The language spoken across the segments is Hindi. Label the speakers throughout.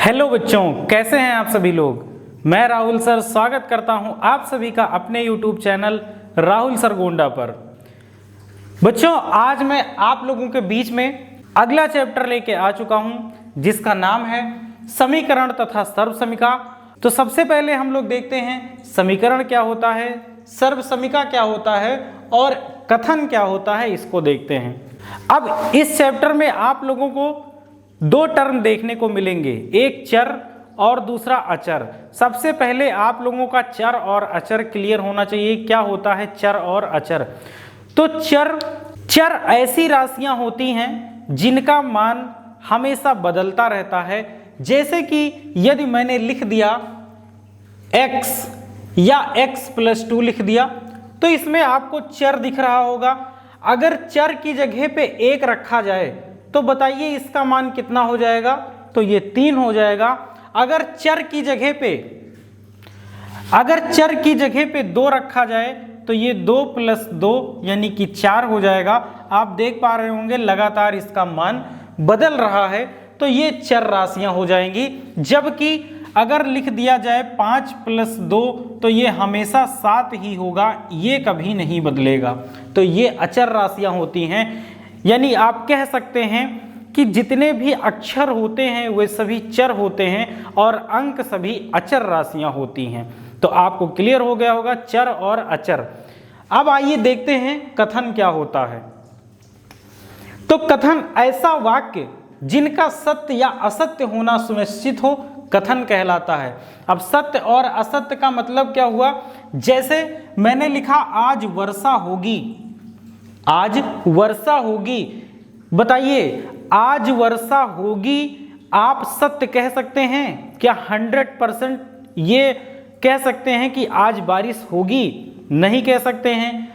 Speaker 1: हेलो बच्चों, कैसे हैं आप सभी लोग। मैं राहुल सर स्वागत करता हूं आप सभी का अपने YouTube channel Rahul sir Gonda पर। बच्चों, आज मैं आप लोगों के बीच में अगला चैप्टर लेके आ चुका हूं जिसका नाम है समीकरण तथा सर्वसमीका। तो सबसे पहले हम लोग देखते हैं समीकरण क्या होता है, सर्वसमीका क्या होता है और कथन क्या होता है, इसको देखते हैं। अब इस चैप्टर में आप लोगों को दो टर्म देखने को मिलेंगे, एक चर और दूसरा अचर। सबसे पहले आप लोगों का चर और अचर क्लियर होना चाहिए। क्या होता है चर और अचर? तो चर ऐसी राशियां होती हैं जिनका मान हमेशा बदलता रहता है। जैसे कि यदि मैंने लिख दिया x या x+2 लिख दिया तो इसमें आपको चर दिख रहा होगा। अगर चर की जगह पे 1 रखा जाए तो बताइए इसका मान कितना हो जाएगा? तो ये 3 हो जाएगा। अगर चर की जगह पे 2 रखा जाए तो ये 2+2 यानी कि 4 हो जाएगा। आप देख पा रहे होंगे लगातार इसका मान बदल रहा है, तो ये चर राशियां हो जाएंगी। जबकि अगर लिख दिया जाए 5+2 तो ये हमेशा 7 ही होगा, ये कभी नहीं बदलेगा। तो ये अचर राशियां होती हैं। यानी आप कह सकते हैं कि जितने भी अक्षर होते हैं वे सभी चर होते हैं और अंक सभी अचर राशियां होती हैं। तो आपको क्लियर हो गया होगा चर और अचर। अब आइए देखते हैं कथन क्या होता है। तो कथन ऐसा वाक्य जिनका सत्य या असत्य होना सुनिश्चित हो, कथन कहलाता है। अब सत्य और असत्य का मतलब क्या हुआ? जैसे मैंने लिखा आज वर्षा होगी, आज वर्षा होगी। बताइए आज वर्षा होगी आप सत्य कह सकते हैं क्या? 100% ये कह सकते हैं कि आज बारिश होगी? नहीं कह सकते हैं।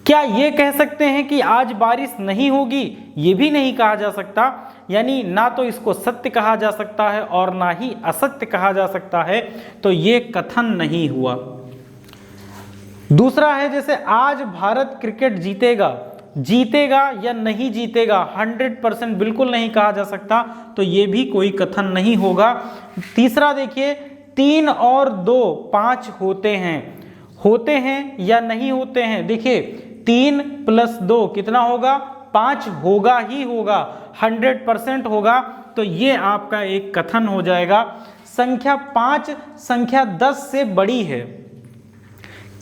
Speaker 1: क्या ये कह सकते हैं कि आज बारिश नहीं होगी? ये भी नहीं कहा जा सकता। यानी ना तो इसको सत्य कहा जा सकता है और ना ही असत्य कहा जा सकता है। तो ये कथन नहीं हुआ। दूसरा है जैसे आज भारत क्रिकेट जीतेगा, जीतेगा या नहीं जीतेगा 100% बिल्कुल नहीं कहा जा सकता, तो ये भी कोई कथन नहीं होगा। तीसरा देखिए 3 और 2 5 होते हैं या नहीं होते हैं? देखिए 3+2 कितना होगा? 5 होगा ही होगा, 100% होगा। तो ये आपका एक कथन हो जाएगा। संख्या 5 संख्या 10 से बड़ी है।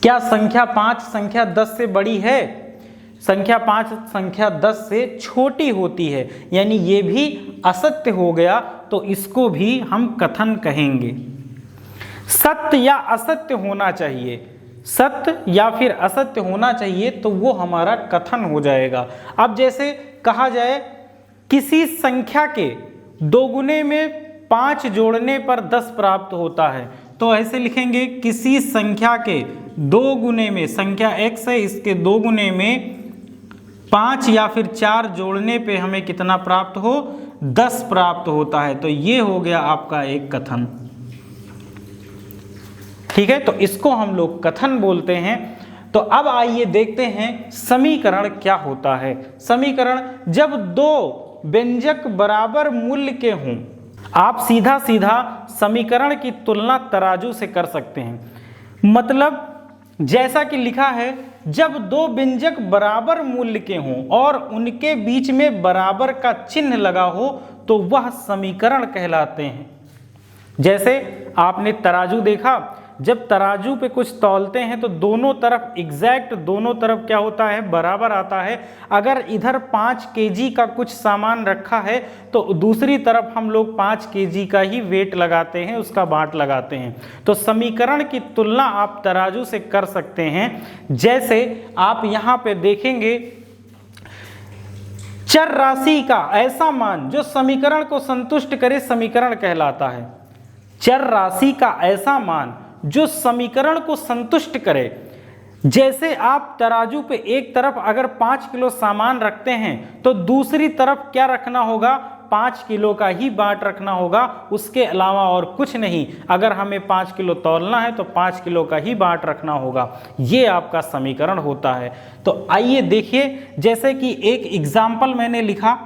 Speaker 1: क्या संख्या 5 संख्या 10 से बड़ी है? संख्या 5 संख्या 10 से छोटी होती है, यानी ये भी असत्य हो गया, तो इसको भी हम कथन कहेंगे। सत्य या असत्य होना चाहिए, सत्य या फिर असत्य होना चाहिए, तो वो हमारा कथन हो जाएगा। अब जैसे कहा जाए किसी संख्या के दोगुने में 5 जोड़ने पर 10 प्राप्त होता है, तो ऐसे लिखेंगे किसी संख्या के 2 गुने में, संख्या x है इसके 2 गुने में 5 या फिर 4 जोड़ने पे हमें कितना प्राप्त हो? 10 प्राप्त होता है। तो ये हो गया आपका एक कथन। ठीक है, तो इसको हम लोग कथन बोलते हैं। तो अब आइए देखते हैं समीकरण क्या होता है। समीकरण जब 2 व्यंजक बराबर मूल्य के हों, आप सीधा सीधा समीकरण की तुलना तराजू से कर सकते हैं। मतलब जैसा कि लिखा है जब 2 व्यंजक बराबर मूल्य के हों और उनके बीच में बराबर का चिन्ह लगा हो तो वह समीकरण कहलाते हैं। जैसे आपने तराजू देखा, जब तराजू पे कुछ तौलते हैं तो दोनों तरफ एग्जैक्ट दोनों तरफ क्या होता है? बराबर आता है। अगर इधर 5 kg का कुछ सामान रखा है तो दूसरी तरफ हम लोग 5 kg का ही वेट लगाते हैं, उसका बाट लगाते हैं। तो समीकरण की तुलना आप तराजू से कर सकते हैं। जैसे आप यहाँ पे देखेंगे चर राशि का ऐसा मान जो समीकरण को संतुष्ट करे, समीकरण कहलाता है। चर राशि का ऐसा मान जो समीकरण को संतुष्ट करे। जैसे आप तराजू पे एक तरफ अगर 5 किलो सामान रखते हैं तो दूसरी तरफ क्या रखना होगा? 5 किलो का ही बाट रखना होगा, उसके अलावा और कुछ नहीं। अगर हमें 5 किलो तौलना है तो 5 किलो का ही बाट रखना होगा। ये आपका समीकरण होता है। तो आइए देखिए, जैसे कि एक एग्जाम्पल मैंने लिखा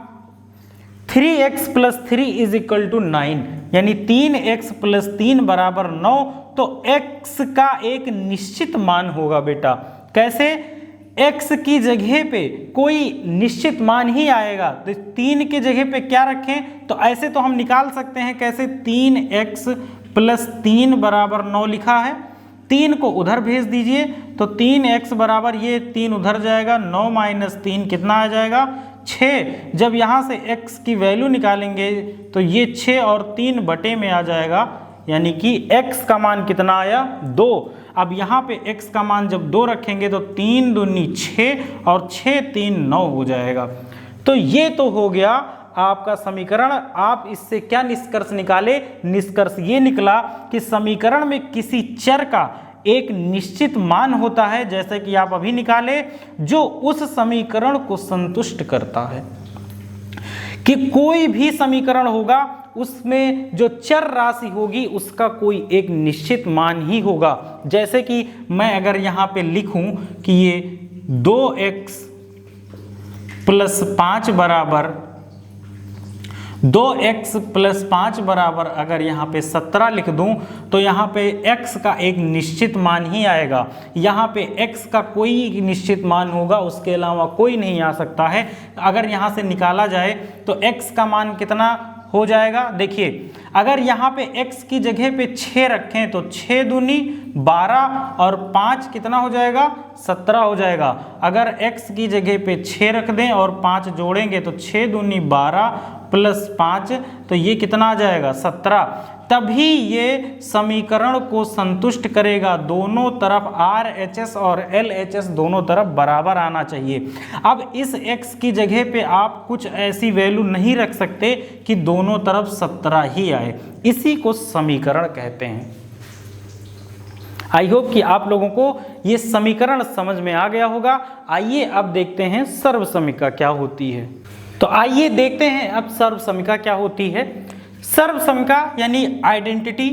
Speaker 1: 3x plus 3 is equal to 9, यानी 3x प्लस 3 बराबर 9। तो x का एक निश्चित मान होगा बेटा। कैसे? x की जगह पे कोई निश्चित मान ही आएगा, तो 3 की जगह पे क्या रखें, तो ऐसे तो हम निकाल सकते हैं। कैसे? 3x प्लस 3 बराबर 9 लिखा है, 3 को उधर भेज दीजिए तो 3x बराबर, ये 3 उधर जाएगा, 9 माइनस 3 कितना आ जाएगा? 6। जब यहाँ से x की वैल्यू निकालेंगे तो ये 6 और 3 बटे में आ जाएगा, यानी कि x का मान कितना आया? 2। अब यहाँ पे x का मान जब 2 रखेंगे तो 3 दूनी 6 और 6 3 9 हो जाएगा। तो ये तो हो गया आपका समीकरण। आप इससे क्या निष्कर्ष निकाले? निष्कर्ष ये निकला कि समीकरण में किसी चर का एक निश्चित मान होता है, जैसे कि आप अभी निकाले, जो उस समीकरण को संतुष्ट करता है। कि कोई भी समीकरण होगा उसमें जो चर राशि होगी उसका कोई एक निश्चित मान ही होगा। जैसे कि मैं अगर यहाँ पे लिखूं कि ये 2x प्लस 5 बराबर 2x प्लस 5 बराबर अगर यहाँ पे 17 लिख दूं तो यहाँ पे x का एक निश्चित मान ही आएगा। यहाँ पे x का कोई निश्चित मान होगा, उसके अलावा कोई नहीं आ सकता है। अगर यहाँ से निकाला जाए तो x का मान कितना हो जाएगा? देखिए, अगर यहाँ पे x की जगह पे 6 रखें तो 6 दूनी 12 और 5 कितना हो जाएगा? 17 हो जाएगा। अगर x की जगह पे 6 रख दें और 5 जोड़ेंगे तो 6 दूनी 12 प्लस 5, तो ये कितना आ जाएगा? 17। तभी ये समीकरण को संतुष्ट करेगा। दोनों तरफ RHS और LHS दोनों तरफ बराबर आना चाहिए। अब इस x की जगह पे आप कुछ ऐसी वैल्यू नहीं रख सकते कि दोनों तरफ 17 ही आए, इसी को समीकरण कहते हैं। आई होप कि आप लोगों को ये समीकरण समझ में आ गया होगा। आइए अब देखते हैं सर्वसमीका क्या होती है। तो आइए देखते हैं अब सर्वसमीका क्या होती है। सर्वसमीका यानी आइडेंटिटी,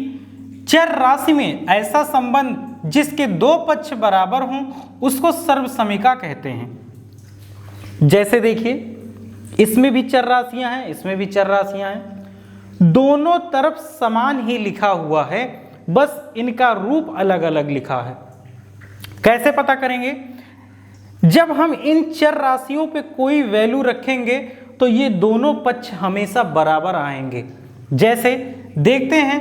Speaker 1: चर राशि में ऐसा संबंध जिसके दो पक्ष बराबर हों उसको सर्वसमीका कहते हैं। जैसे देखिए, इसमें भी चर राशियां हैं, इसमें भी चर राशियां हैं, दोनों तरफ समान ही लिखा हुआ है, बस इनका रूप अलग अलग लिखा है। कैसे पता करेंगे? जब हम इन चर राशियों पे कोई वैल्यू रखेंगे तो ये दोनों पक्ष हमेशा बराबर आएंगे। जैसे देखते हैं,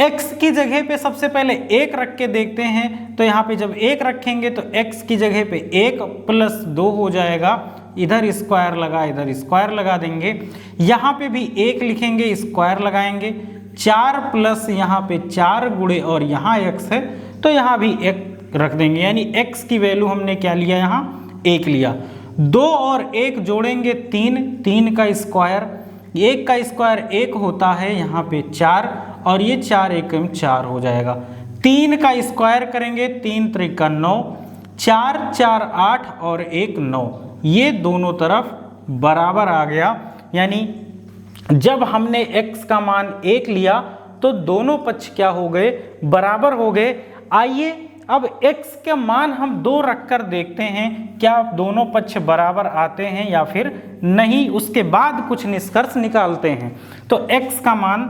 Speaker 1: x की जगह पे सबसे पहले 1 रख के देखते हैं, तो यहाँ पे जब 1 रखेंगे तो x की जगह पे 1 प्लस 2 हो जाएगा। इधर स्क्वायर लगा, इधर स्क्वायर लगा देंगे। यहाँ पे भी 1 लिखेंगे, स्क्वायर लगाएंगे। 4 प्लस यहाँ पे 4 गुणे और यहाँ x है तो यहाँ भी 1 रख देंगे, यानी x की वैल्यू हमने क्या लिया? यहाँ 1 लिया। 2 और 1 जोड़ेंगे 3, 3 का स्क्वायर, 1 का स्क्वायर 1 होता है, यहाँ पे 4 और ये 4 एकम 4 हो जाएगा। 3 का स्क्वायर करेंगे, 3 त्रिका 9, 4 4 8 और 1 9, ये दोनों तरफ बराबर आ गया। यानी जब हमने x का मान 1 लिया तो दोनों पक्ष क्या हो गए? बराबर हो गए। आइए अब x के मान हम 2 रखकर देखते हैं क्या दोनों पक्ष बराबर आते हैं या फिर नहीं, उसके बाद कुछ निष्कर्ष निकालते हैं। तो x का मान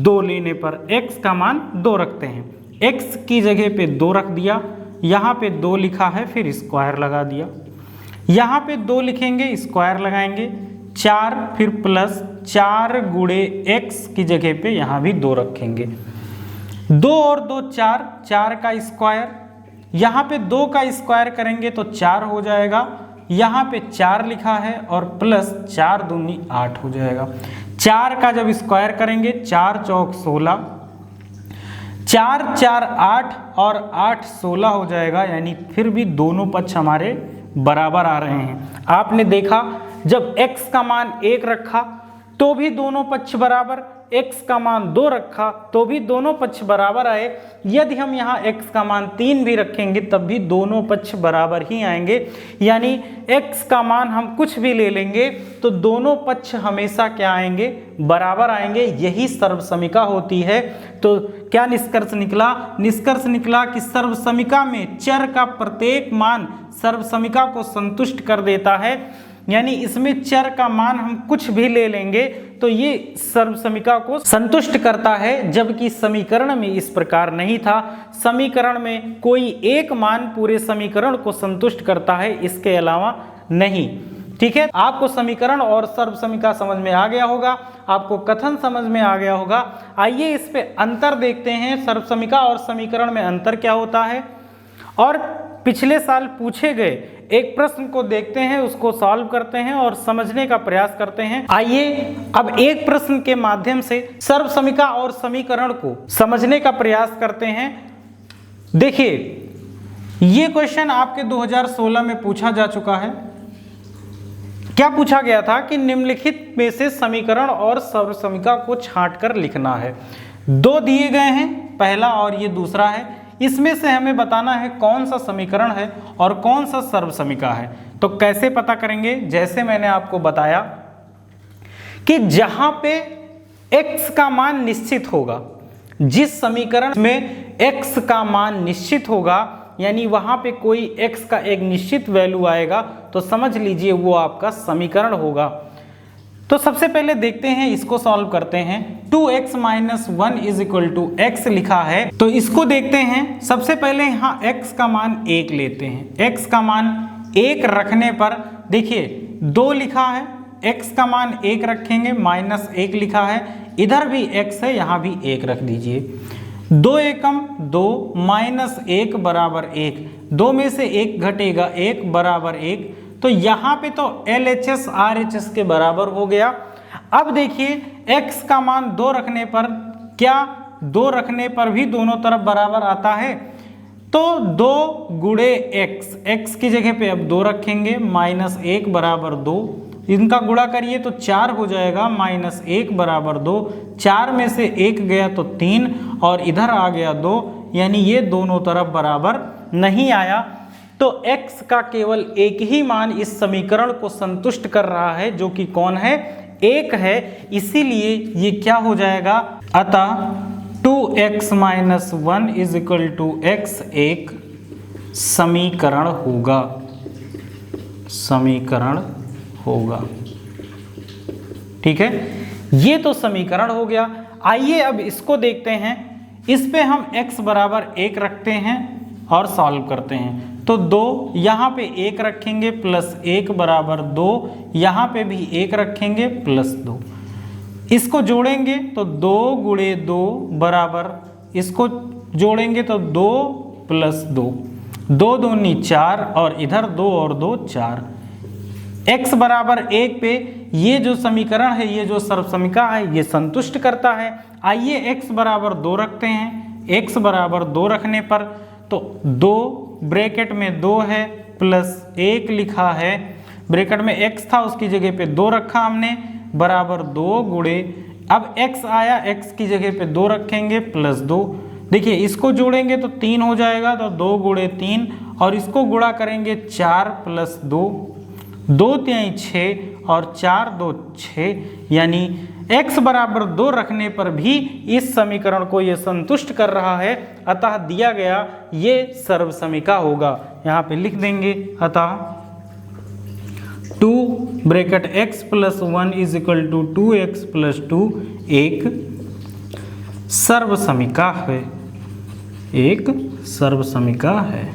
Speaker 1: 2 लेने पर x का मान 2 रखते हैं, x की जगह पे 2 रख दिया, यहाँ पे 2 लिखा है, फिर स्क्वायर लगा दिया। यहाँ पे 2 लिखेंगे, स्क्वायर लगाएंगे, 4 फिर प्लस 4 गुणे x की जगह पे यहाँ भी 2 रखेंगे। 2 और 2 4, 4 का स्क्वायर, यहाँ पे 2 का स्क्वायर करेंगे तो 4 हो जाएगा, यहाँ पे 4 लिखा है और प्लस 4 दूनी 8 हो जाएगा। 4 का जब स्क्वायर करेंगे 4 चौक 16, 4 4 8 और 8 16 हो जाएगा, यानी फिर भी दोनों पक्ष हमारे बराबर आ रहे हैं। आपने देखा जब x का मान 1 रखा तो भी दोनों पक्ष बराबर, x का मान 2 रखा तो भी दोनों पक्ष बराबर आए। यदि हम यहाँ x का मान 3 भी रखेंगे तब भी दोनों पक्ष बराबर ही आएंगे। यानी x का मान हम कुछ भी ले लेंगे तो दोनों पक्ष हमेशा क्या आएंगे? बराबर आएंगे। यही सर्वसमीका होती है। तो क्या निष्कर्ष निकला? निष्कर्ष निकला कि सर्वसमीका में चर का प्रत्येक मान सर्वसमीका को संतुष्ट कर देता है। यानी इसमें चर का मान हम कुछ भी ले लेंगे तो ये सर्वसमिका को संतुष्ट करता है, जबकि समीकरण में इस प्रकार नहीं था। समीकरण में कोई एक मान पूरे समीकरण को संतुष्ट करता है, इसके अलावा नहीं। ठीक है, आपको समीकरण और सर्वसमिका समझ में आ गया होगा, आपको कथन समझ में आ गया होगा। आइए इस पे अंतर देखते हैं, सर्वसमिका और समीकरण में अंतर क्या होता है, और पिछले साल पूछे गए एक प्रश्न को देखते हैं, उसको सॉल्व करते हैं और समझने का प्रयास करते हैं। आइए अब एक प्रश्न के माध्यम से सर्वसमिका और समीकरण को समझने का प्रयास करते हैं। देखिए, ये क्वेश्चन आपके 2016 में पूछा जा चुका है। क्या पूछा गया था कि निम्नलिखित में से समीकरण और सर्वसमिका को छांटकर लिखना है। दो दिए गए हैं, पहला और ये दूसरा है। इसमें से हमें बताना है कौन सा समीकरण है और कौन सा सर्वसमिका है। तो कैसे पता करेंगे? जैसे मैंने आपको बताया कि जहां पे x का मान निश्चित होगा, जिस समीकरण में x का मान निश्चित होगा, यानी वहां पे कोई x का एक निश्चित वैल्यू आएगा, तो समझ लीजिए वो आपका समीकरण होगा। तो सबसे पहले देखते हैं, इसको सॉल्व करते हैं। 2x - 1 = x लिखा है, तो इसको देखते हैं। सबसे पहले यहाँ x का मान 1 लेते हैं। x का मान 1 रखने पर देखिए 2 लिखा है, x का मान 1 रखेंगे, -1 लिखा है, इधर भी x है, यहाँ भी 1 रख दीजिए। 2 एकम 2 -1 = 1, 2 में से 1 घटेगा, 1 = 1, तो यहाँ पे तो LHS RHS के बराबर हो गया। अब देखिए x का मान 2 रखने पर, क्या 2 रखने पर भी दोनों तरफ बराबर आता है? तो 2 × x, x की जगह पे अब 2 रखेंगे, -1 = 2, इनका गुणा करिए तो 4 हो जाएगा, -1 = 2, 4 में से 1 गया तो 3 और इधर आ गया 2, यानी ये दोनों तरफ बराबर नहीं आया। तो x का केवल एक ही मान इस समीकरण को संतुष्ट कर रहा है, जो कि कौन है? 1 है, इसीलिए ये क्या हो जाएगा? अतः 2x - 1 = x एक समीकरण होगा, समीकरण होगा। ठीक है, ये तो समीकरण हो गया। आइए अब इसको देखते हैं। इस पे हम x = 1 रखते हैं और सॉल्व करते हैं। तो 2 यहाँ पे 1 रखेंगे, +1 = 2, यहाँ पे भी 1 रखेंगे, +2। इसको जोड़ेंगे तो 2 × 2 बराबर, इसको जोड़ेंगे तो 2 + 2, 2 दूनी 4 और इधर 2 और 2 4। x = 1 पे ये जो समीकरण है, ये जो सर्वसमिका है, ये संतुष्ट करता है। आइए x = 2 रखते हैं। x = 2 रखने पर तो 2 ब्रैकेट में 2 है, +1 लिखा है, ब्रैकेट में x था उसकी जगह पे 2 रखा हमने, बराबर 2 गुणे, अब x आया, x की जगह पे 2 रखेंगे, +2। देखिए इसको जोड़ेंगे तो 3 हो जाएगा, तो 2 × 3 और इसको गुणा करेंगे 4 + 2, 2 × 6 और 4 × 2 = 6, यानी x = 2 रखने पर भी इस समीकरण को ये संतुष्ट कर रहा है। अतः दिया गया ये सर्वसमिका होगा। यहाँ पे लिख देंगे, अतः 2 ब्रैकेट x + 1 = 2x + 2 एक सर्वसमिका है, एक सर्वसमिका है।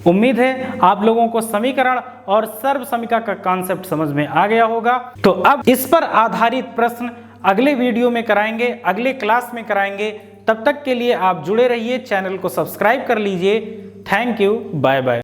Speaker 1: उम्मीद है आप लोगों को समीकरण और सर्वसमिका का कॉन्सेप्ट समझ में आ गया होगा। तो अब इस पर आधारित प्रश्न अगले वीडियो में कराएंगे, अगले क्लास में कराएंगे। तब तक के लिए आप जुड़े रहिए, चैनल को सब्सक्राइब कर लीजिए। Thank you, bye bye.